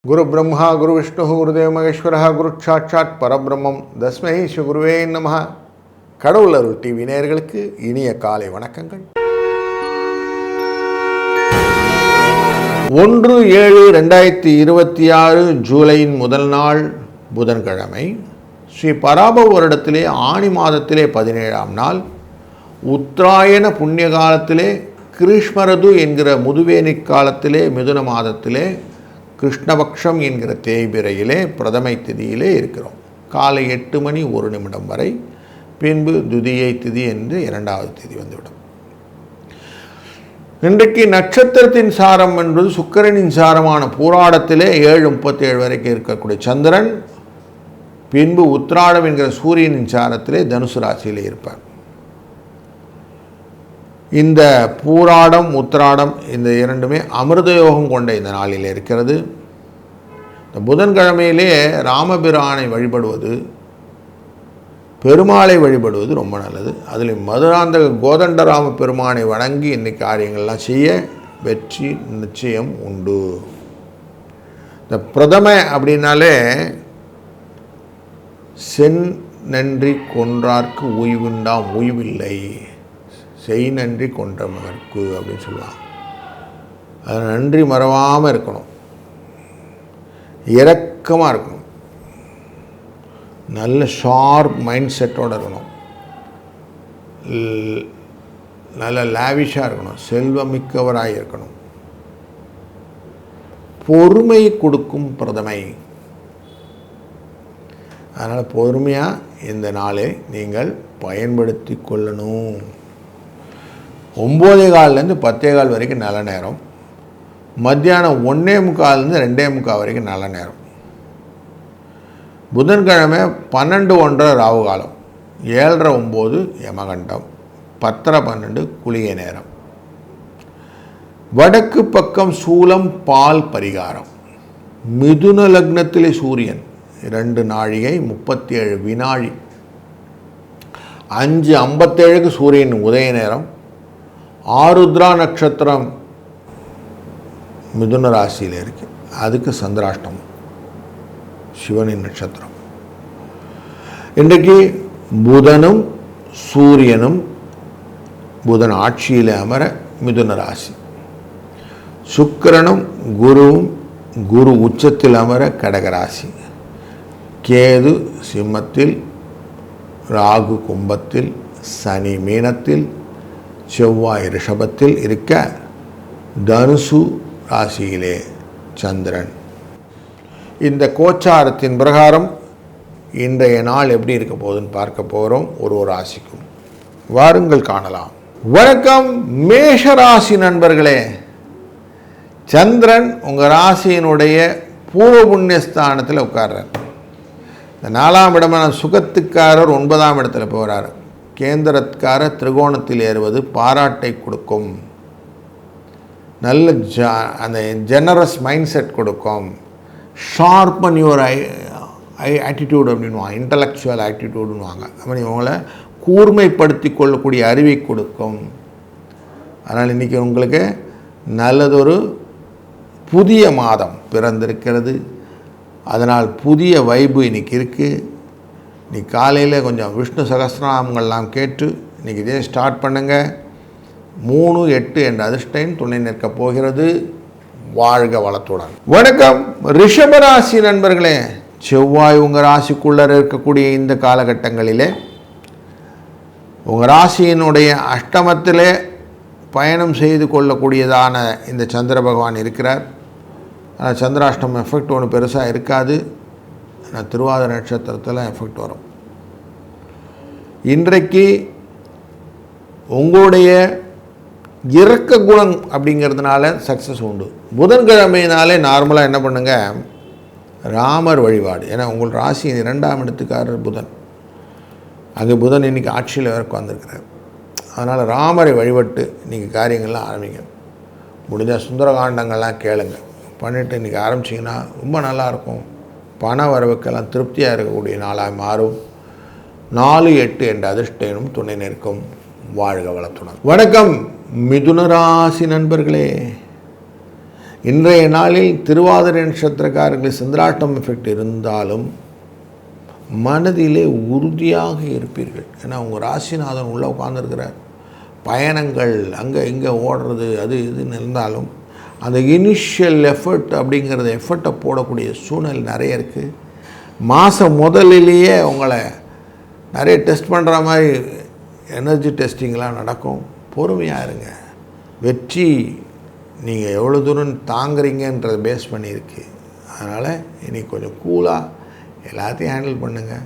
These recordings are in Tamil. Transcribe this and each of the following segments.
குரு பிரம்மா குரு விஷ்ணு குருதேவ மகேஸ்வரः குரு சாட்சாத் பரபிரம்மம் தஸ்மை ஸ்ரீ குருவே நமः. கடவுள் அருள் டிவி நேயர்களுக்கு இனிய காலை வணக்கங்கள். 1/7/2026 ஜூலையின் முதல் நாள் புதன்கிழமை. ஸ்ரீ பராபவ வருடத்திலே ஆணி மாதத்திலே 17ஆம் நாள், உத்தராயண புண்ணிய காலத்திலே கிருஷ்ணரது என்கிற முதுவேனி காலத்திலே மிதுன மாதத்திலே கிருஷ்ணபக்ஷம் என்கிற தேய்பிரையிலே பிரதமை திதியிலே இருக்கிறோம். காலை 8 மணி 1 நிமிடம் வரை, பின்பு துதியை திதி என்று 2வது திதி வந்துவிடும். இன்றைக்கு நட்சத்திரத்தின் சாரம் என்பது சுக்கிரனின் சாரமான பூராடத்திலே 7:37 வரைக்கும் இருக்கக்கூடிய சந்திரன், பின்பு உத்திராடம் என்கிற சூரியனின் சாரத்திலே தனுசு ராசியிலே இருப்பார். இந்த பூராடம் உத்திராடம் இந்த இரண்டுமே அமிர்த யோகம் கொண்ட இந்த நாளில் இருக்கிறது. இந்த புதன்கிழமையிலே ராமபிரானை வழிபடுவது, பெருமாளை வழிபடுவது ரொம்ப நல்லது. அதில் மதுராந்தக கோதண்டராம பெருமானை வணங்கி இன்னைக்கு காரியங்கள்லாம் செய்ய வெற்றி நிச்சயம் உண்டு. இந்த பிரதமை அப்படின்னாலே சென் நன்றி கொன்றார்க்கு ஓய்வுண்டாம் ஓய்வில்லை, செய் நன்றி கொன்ற மகற்கு அப்படின்னு சொல்லுவாங்க. அது நன்றி மறவாமல் இருக்கணும், இரக்கமாக இருக்கணும், நல்ல ஷார்ப் மைண்ட் செட்டோடு இருக்கணும், நல்ல லாவிஷாக இருக்கணும், செல்வமிக்கவராக இருக்கணும், பொறுமை கொடுக்கும் பிரதமை. அதனால் பொறுமையாக இந்த நாளை நீங்கள் பயன்படுத்தி கொள்ளணும். 9:15 10:15 வரைக்கும் நல்ல நேரம், மத்தியானம் 1:45 2:45 வரைக்கும் நல்ல நேரம். புதன்கிழமை 12:01 ராகு காலம், 7:30 யமகண்டம், 10:12 குளிகை நேரம். வடக்கு பக்கம் சூலம் பால் பரிகாரம். மிதுன லக்னத்திலே சூரியன் 2 நாழிகை 37 வினாழி. 5:57 சூரியன் உதய நேரம். ஆருத்ரா நட்சத்திரம் மிதுன ராசியில் இருக்கு, அதுக்கு சந்திராஷ்டமம், சிவனின் நட்சத்திரம். இன்றைக்கு புதனும் சூரியனும், புதன் ஆட்சியில் அமர மிதுன ராசி, சுக்கிரனும் குருவும் குரு உச்சத்தில் அமர கடகராசி, கேது சிம்மத்தில், ராகு கும்பத்தில், சனி மீனத்தில், செவ்வாய் ரிஷபத்தில் இருக்க தனுசு ராசியிலே சந்திரன். இந்த கோச்சாரத்தின் பிரகாரம் இன்றைய நாள் எப்படி இருக்க போகுதுன்னு பார்க்க போகிறோம். ஒரு ராசிக்கும் வாருங்கள் காணலாம். வணக்கம் மேஷ ராசி நண்பர்களே. சந்திரன் உங்கள் ராசியினுடைய பூர்வ புண்ணியஸ்தானத்தில் உட்கார்றார். இந்த 4ஆம் இடமான சுகத்துக்காரர் 9ஆம் இடத்துல போகிறார். கேந்திரத்காரர் திரிகோணத்தில் ஏறுவது பாராட்டை கொடுக்கும், நல்ல அந்த ஜெனரஸ் மைண்ட் செட் கொடுக்கும், ஷார்ப்பன் யுவர் ஆட்டிடியூட் அப்படின்வாங்க, இன்டலெக்சுவல் ஆட்டிடியூடுன்னுவாங்க. அப்படி இவங்களை கூர்மைப்படுத்தி கொள்ளக்கூடிய அறிவை கொடுக்கும். அதனால் இன்றைக்கி உங்களுக்கு நல்லதொரு புதிய மாதம் பிறந்திருக்கிறது. அதனால் புதிய வைப்பு இன்றைக்கி இருக்குது. நீ காலையில் கொஞ்சம் விஷ்ணு சகஸ்ரநாமங்கள்லாம் கேட்டு இன்றைக்கி இதே ஸ்டார்ட் பண்ணுங்கள். 3-8 என்ற அதிர்ஷ்டம் துணை நிற்கப் போகிறது. வாழ்க வளத்துடன். வணக்கம் ரிஷபராசி நண்பர்களே. செவ்வாய் உங்கள் ராசிக்குள்ளே இருக்கக்கூடிய இந்த காலகட்டங்களிலே உங்கள் ராசியினுடைய அஷ்டமத்திலே பயணம் செய்து கொள்ளக்கூடியதான இந்த சந்திர பகவான் இருக்கிறார். ஆனால் சந்திராஷ்டமம் எஃபெக்ட் ஒன்று பெருசாக இருக்காது. திருவாதிரை நட்சத்திரத்தில் எஃபெக்ட் வரும். இன்றைக்கு உங்களுடைய இரக்க குணம் அப்படிங்கிறதுனால சக்ஸஸ் உண்டு. புதன்கிழமையினாலே நார்மலாக என்ன பண்ணுங்க, ராமர் வழிபாடு. ஏன்னா உங்கள் ராசி 2ஆம் இடத்துக்காரர் புதன். அங்கே புதன் இன்றைக்கி ஆட்சியில் வேறு உட்காந்துருக்கிறார். அதனால் ராமரை வழிபட்டு இன்றைக்கி காரியங்கள்லாம் ஆரம்பிங்க. முடிஞ்ச சுந்தரகாண்டங்கள்லாம் கேளுங்க, பண்ணிவிட்டு இன்றைக்கி ஆரம்பிச்சிங்கன்னா ரொம்ப நல்லாயிருக்கும். பண வரவுக்கெல்லாம் திருப்தியாக இருக்கக்கூடிய நாளாக மாறும். 4-8 என்ற அதிர்ஷ்டம் துணை நிற்கும். வாழ்க வளத்துடன். வணக்கம் மிதுன ராசி நண்பர்களே. இன்றைய நாளில் திருவாதிரை நட்சத்திரக்காரர்களுக்கு சந்திராட்டம் எஃபெக்ட் இருந்தாலும் மனதிலே உறுதியாக இருப்பீர்கள். ஏன்னா உங்கள் ராசிநாதன் உள்ளே உட்கார்ந்துருக்கிறார். பயணங்கள் அங்கே இங்கே ஓடுறது அது இதுன்னு இருந்தாலும் அந்த இனிஷியல் எஃபர்ட் அப்படிங்கிறத எஃபர்ட்டை போடக்கூடிய சூழ்நிலை நிறைய இருக்குது. மாதம் முதலிலேயே உங்களை நிறைய டெஸ்ட் பண்ணுற மாதிரி எனர்ஜி டெஸ்டிங்லாம் நடக்கும். பொறுமையாக இருங்க. வெற்றி நீங்கள் எவ்வளோ தூரம் தாங்குறீங்கன்றதை பேஸ் பண்ணியிருக்கு. அதனால் இன்றைக்கி கொஞ்சம் கூலாக எல்லாத்தையும் ஹேண்டில் பண்ணுங்கள்.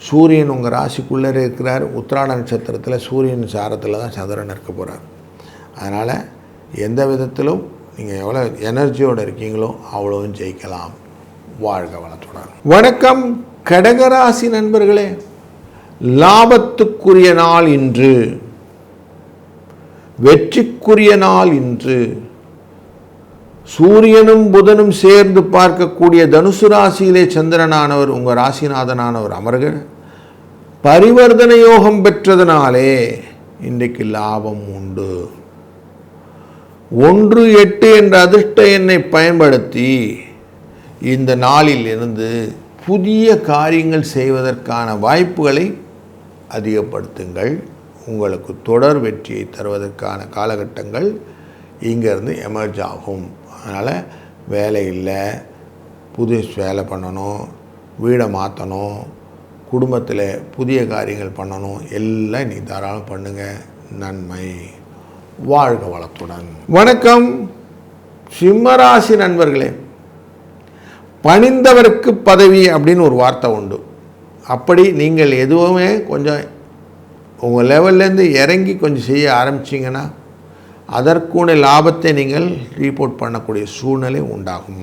சூரியன் உங்கள் ராசிக்குள்ளே இருக்கிறார். உத்திராட நட்சத்திரத்தில் சூரியன் சாரத்தில் தான் சந்திரன் இருக்க போகிறார். அதனால் எந்த விதத்திலும் நீங்கள் எவ்வளோ எனர்ஜியோடு இருக்கீங்களோ அவ்வளோவும் ஜெயிக்கலாம். வாழ்க வளத்துடன். வணக்கம் கடகராசி நண்பர்களே. லாபத்துக்குரிய நாள் இன்று, வெற்றிக்குரிய நாள் இன்று. சூரியனும் புதனும் சேர்ந்து பார்க்கக்கூடிய தனுசு ராசியிலே சந்திரனானவர் உங்கள் ராசிநாதனானவர் அமர்க பரிவர்த்தனை யோகம் பெற்றதனாலே இன்றைக்கு லாபம் உண்டு. 1-8 என்ற அதிர்ஷ்ட எண்ணை பயன்படுத்தி இந்த நாளில் இருந்து புதிய காரியங்கள் செய்வதற்கான வாய்ப்புகளை அதிகப்படுத்துங்கள். உங்களுக்கு தொடர் வெற்றியை தருவதற்கான காலகட்டங்கள் இங்கேருந்து எமர்ஜ் ஆகும். அதனால் வேலை இல்லை, புது வேலை பண்ணணும், வீடை மாற்றணும், குடும்பத்தில் புதிய காரியங்கள் பண்ணணும், எல்லாம் இன்றைக்கி தாராளம் பண்ணுங்கள். நன்மை. வாழ்க வளத்துடன். வணக்கம் சிம்மராசி நண்பர்களே. பணிந்தவருக்கு பதவி அப்படின்னு ஒரு வார்த்தை உண்டு. அப்படி நீங்கள் எதுவுமே கொஞ்சம் உங்கள் லெவல்லேருந்து இறங்கி கொஞ்சம் செய்ய ஆரம்பிச்சிங்கன்னா அதற்குன லாபத்தை நீங்கள் ரீபோர்ட் பண்ணக்கூடிய சூழ்நிலை உண்டாகும்.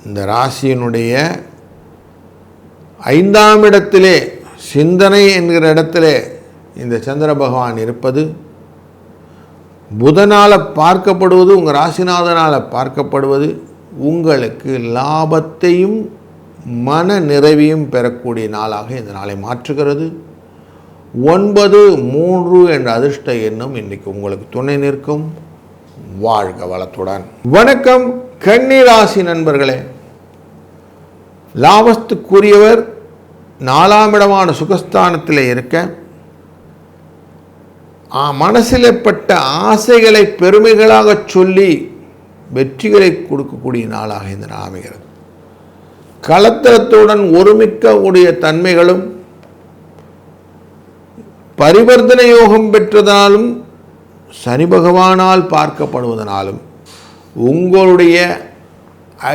இந்த ராசியினுடைய 5ஆம் இடத்திலே சிந்தனை என்கிற இடத்திலே இந்த சந்திர பகவான் இருப்பது, புதனால் பார்க்கப்படுவது, உங்கள் ராசிநாதனால் பார்க்கப்படுவது உங்களுக்கு லாபத்தையும் மன நிறைவையும் பெறக்கூடிய நாளாக இந்த நாளை மாற்றுகிறது. 9-3 என்ற அதிர்ஷ்ட எண்ணம் இன்றைக்கு உங்களுக்கு துணை நிற்கும். வாழ்க வளத்துடன். வணக்கம் கன்னி ராசி நண்பர்களே. லாபத்துக்குரியவர் 4ஆம் இடமான சுகஸ்தானத்தில் இருக்க மனசில் பட்ட ஆசைகளை பெருமைகளாக சொல்லி வெற்றிகளை கொடுக்கக்கூடிய நாளாக இந்த நாள் அமைகிறது. களத்திரத்துடன் ஒருமிக்கக்கூடிய தன்மைகளும் பரிவர்த்தனை யோகம் பெற்றதாலும் சனி பகவானால் பார்க்கப்படுவதனாலும் உங்களுடைய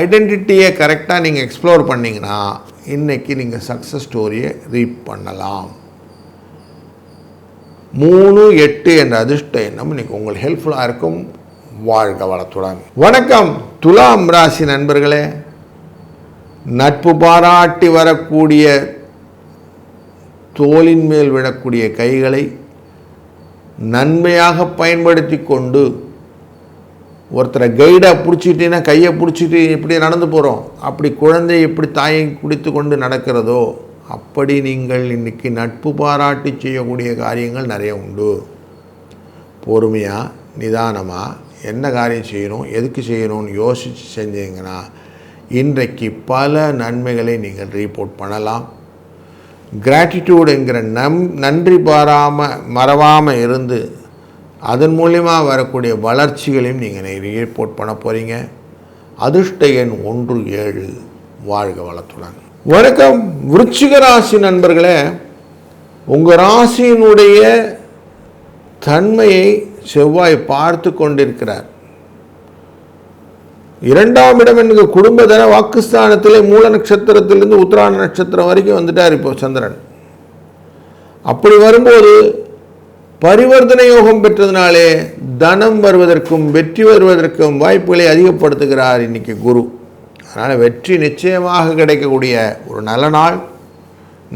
ஐடென்டிட்டியை கரெக்டாக நீங்கள் எக்ஸ்ப்ளோர் பண்ணிங்கன்னா இன்றைக்கி நீங்கள் சக்ஸஸ் ஸ்டோரியை ரீப் பண்ணலாம். 3-8 என்ற அதிர்ஷ்ட எண்ணம் இன்றைக்கி உங்களுக்கு ஹெல்ப்ஃபுல்லாக இருக்கும். வாழ்க வளத்துடன். வணக்கம் துலாம் ராசி நண்பர்களே. நட்பு பாராட்டி வரக்கூடிய தோளின் மேல் விடக்கூடிய கைகளை நன்மையாக பயன்படுத்தி கொண்டு ஒருத்தரை கைடாக பிடிச்சிட்டின்னா கையை பிடிச்சிட்டு இப்படி நடந்து போகிறோம், அப்படி குழந்தை எப்படி தாயை குடித்து கொண்டு நடக்கிறதோ அப்படி நீங்கள் இன்றைக்கி நட்பு பாராட்டி செய்யக்கூடிய காரியங்கள் நிறைய உண்டு. பொறுமையாக நிதானமாக என்ன காரியம் செய்யணும், எதுக்கு செய்யணும்னு யோசித்து செஞ்சீங்கன்னா இன்றைக்கு பல நன்மைகளை நீங்கள் ரீபோர்ட் பண்ணலாம். கிராட்டிடியூட் என்கிற நன்றி மறவாமல் இருந்து அதன் மூலியமாக வரக்கூடிய வளர்ச்சிகளையும் நீங்கள் ரீபோர்ட் பண்ண போகிறீங்க. அதிர்ஷ்ட எண் 1-7. வாழ்க வளத்துடன். வணக்கம் விருச்சிக ராசி நண்பர்களே. உங்கள் ராசியினுடைய தன்மையை செவ்வாய் பார்த்து கொண்டிருக்கிறார். 2ஆம் இடம் என்கிற குடும்பத்தன வாக்குஸ்தானத்திலே மூல நட்சத்திரத்திலிருந்து உத்திராட நட்சத்திரம் வரைக்கும் வந்துட்டார் இப்போ சந்திரன். அப்படி வரும்போது பரிவர்த்தனை யோகம் பெற்றதுனாலே தனம் வருவதற்கும் வெற்றி வருவதற்கும் வாய்ப்புகளை அதிகப்படுத்துகிறார் இன்றைக்கி குரு. அதனால் வெற்றி நிச்சயமாக கிடைக்கக்கூடிய ஒரு நல்ல நாள்.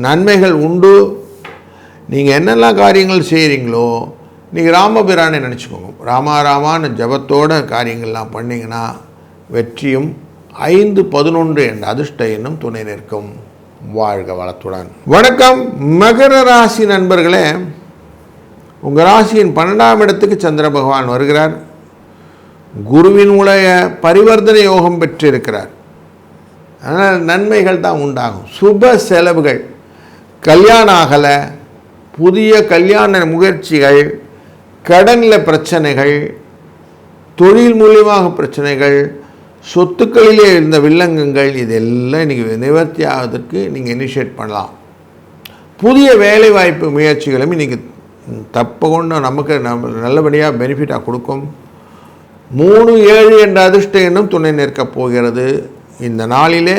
நன்மைகள் உண்டு. நீங்கள் என்னெல்லாம் காரியங்கள் செய்கிறீங்களோ நீங்கள் ராமபிரானை நினச்சிக்கோங்க. ராமான்னு ஜபத்தோட காரியங்கள்லாம் பண்ணிங்கன்னா வெற்றியும் 5-11 என்ற அதிர்ஷ்ட எண்ணும் துணை நிற்கும். வாழ்க வளத்துடன். வணக்கம் மகர ராசி நண்பர்களே. உங்கள் ராசியின் 12ஆம் இடத்துக்கு சந்திர பகவான் வருகிறார். குருவினுடைய பரிவர்த்தனை யோகம் பெற்றிருக்கிறார். அதனால் நன்மைகள் தான் உண்டாகும். சுப செலவுகள், கல்யாணம் ஆகலை, புதிய கல்யாண முயற்சிகள், கடனில் பிரச்சனைகள், தொழில் மூலியமாக பிரச்சனைகள், சொத்துக்களிலே இருந்த வில்லங்கங்கள், இதெல்லாம் இன்றைக்கி நிவர்த்தி ஆவதற்கு நீங்கள் இனிஷியேட் பண்ணலாம். புதிய வேலைவாய்ப்பு முயற்சிகளும் இன்றைக்கி தப்பகொண்டு நமக்கு நல்லபடியாக பெனிஃபிட்டாக கொடுக்கும். 3, 7 என்ற அதிர்ஷ்ட எண்ணும் துணை நிற்கப் போகிறது. இந்த நாளிலே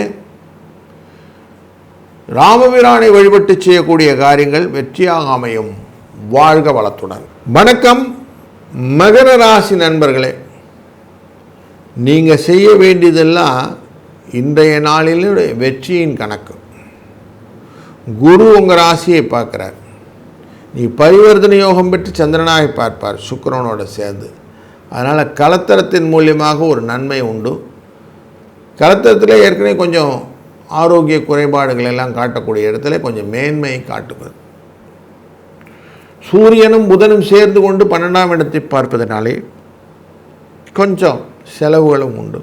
ராமபிரானை வழிபட்டு செய்யக்கூடிய காரியங்கள் வெற்றியாக அமையும். வாழ்க வளத்துடன். வணக்கம் மகர ராசி நண்பர்களே, நீங்கள் செய்ய வேண்டியதெல்லாம் இன்றைய நாளில் வெற்றியின் கணக்கு. குரு உங்கள் ராசியை பார்க்குறார். நீ பரிவர்த்தனை யோகம் பெற்று சந்திரனாக பார்ப்பார் சுக்கிரனோடு சேர்ந்து. அதனால் கலத்தரத்தின் மூலியமாக ஒரு நன்மை உண்டு. கலத்தரத்தில் ஏற்கனவே கொஞ்சம் ஆரோக்கிய குறைபாடுகள் எல்லாம் காட்டக்கூடிய இடத்துல கொஞ்சம் மேன்மையை காட்டுகிறது. சூரியனும் புதனும் சேர்ந்து கொண்டு 12ஆம் இடத்தை பார்ப்பதனாலே கொஞ்சம் செலவுகளும் உண்டு.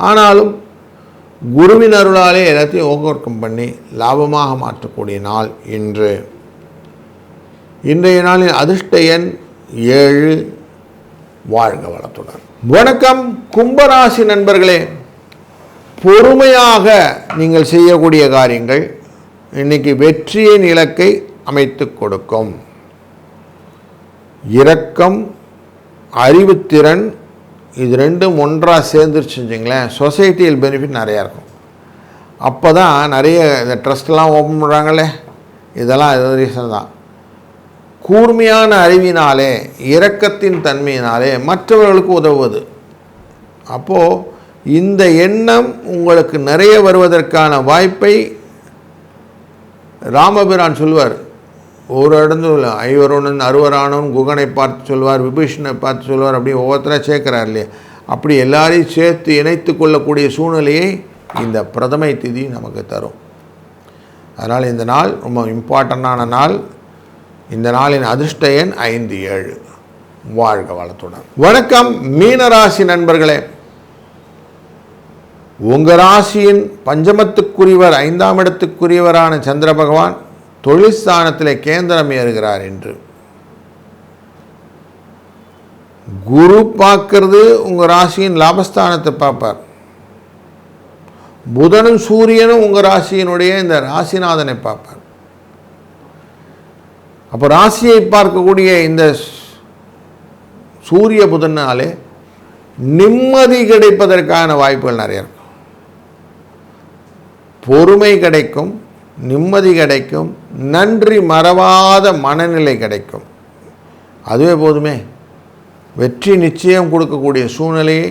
ஆனாலும் குருவின் அருளாலே எல்லாத்தையும் ஓவர் கம் பண்ணி லாபமாக மாற்றக்கூடிய நாள் இன்று. இன்றைய நாளின் அதிர்ஷ்ட எண் 7. வாழ்க வளத்துடன். வணக்கம் கும்பராசி நண்பர்களே, பொறுமையாக நீங்கள் செய்யக்கூடிய காரியங்கள் இன்னைக்கு வெற்றியின் இலக்கை அமைத்து கொடுக்கும். இரக்கம், அறிவுத்திறன், இது ரெண்டும் ஒன்றாக சேர்ந்துருச்சு செஞ்சிங்களேன், சொசைட்டியல் பெனிஃபிட் நிறையா இருக்கும். அப்போ தான் நிறைய இந்த ட்ரஸ்ட்லாம் ஓப்பன் பண்ணுறாங்களே, இதெல்லாம் இது ரீசன் தான். கூர்மையான அறிவினாலே, இரக்கத்தின் தன்மையினாலே மற்றவர்களுக்கு உதவுவது. அப்போது இந்த எண்ணம் உங்களுக்கு நிறைய வருவதற்கான வாய்ப்பை ராமபிரான் சொல்வார். ஒரு இடத்துல 5 60 குகனை பார்த்து சொல்வார், விபீஷனை பார்த்து சொல்வார், அப்படி ஒவ்வொருத்தராக சேர்க்கிறார் இல்லையா. அப்படி எல்லாரையும் சேர்த்து இணைத்து கொள்ளக்கூடிய சூழ்நிலையை இந்த பிரதமை திதி நமக்கு தரும். அதனால் இந்த நாள் ரொம்ப இம்பார்ட்டண்டான நாள். இந்த நாளின் அதிர்ஷ்ட எண் 5, 7. வாழ்க வளத்துடன். வணக்கம் மீனராசி நண்பர்களே, உங்கள் ராசியின் பஞ்சமத்துக்குரியவர் 5ஆம் இடத்துக்குரியவரான சந்திர பகவான் தொழில் ஸ்தானத்திலே கேந்திரம் ஏறுகிறார் என்று. குரு பார்க்கறது உங்கள் ராசியின் லாபஸ்தானத்தை பார்ப்பார். புதனும் சூரியனும் உங்கள் ராசியினுடைய இந்த ராசிநாதனை பார்ப்பார். அப்போ ராசியை பார்க்கக்கூடிய இந்த சூரிய புதனாலே நிம்மதி கிடைப்பதற்கான வாய்ப்புகள் நிறைய இருக்கும். பொறுமை கிடைக்கும், நிம்மதி கிடைக்கும், நன்றி மறவாத மனநிலை கிடைக்கும். அதுவே போதுமே. வெற்றி நிச்சயம் கொடுக்கக்கூடிய சூழ்நிலையை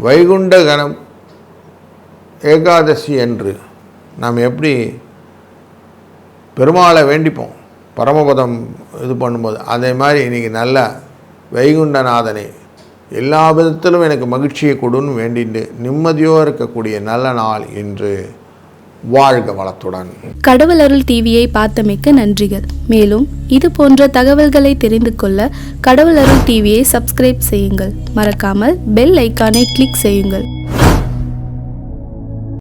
வைகுண்ட கணம் ஏகாதசி என்று நாம் எப்படி பெருமாளை வேண்டிப்போம் பரமபதம் இது பண்ணும்போது, அதே மாதிரி இன்றைக்கி நல்ல வைகுண்டநாதனை எல்லா விதத்திலும் எனக்கு மகிழ்ச்சியை கொடுன்னு வேண்டிட்டு நிம்மதியோடு இருக்கக்கூடிய நல்ல நாள் இன்று. வாழ்க வளத்துடன். கடவுள் அருள் டிவியை பார்த்தமைக்கு நன்றிகள். மேலும் இது போன்ற தகவல்களை தெரிந்து கொள்ள கடவுள் அருள் டிவியை சப்ஸ்கிரைப் செய்யுங்கள். மறக்காமல் பெல் ஐக்கானை கிளிக் செய்யுங்கள்.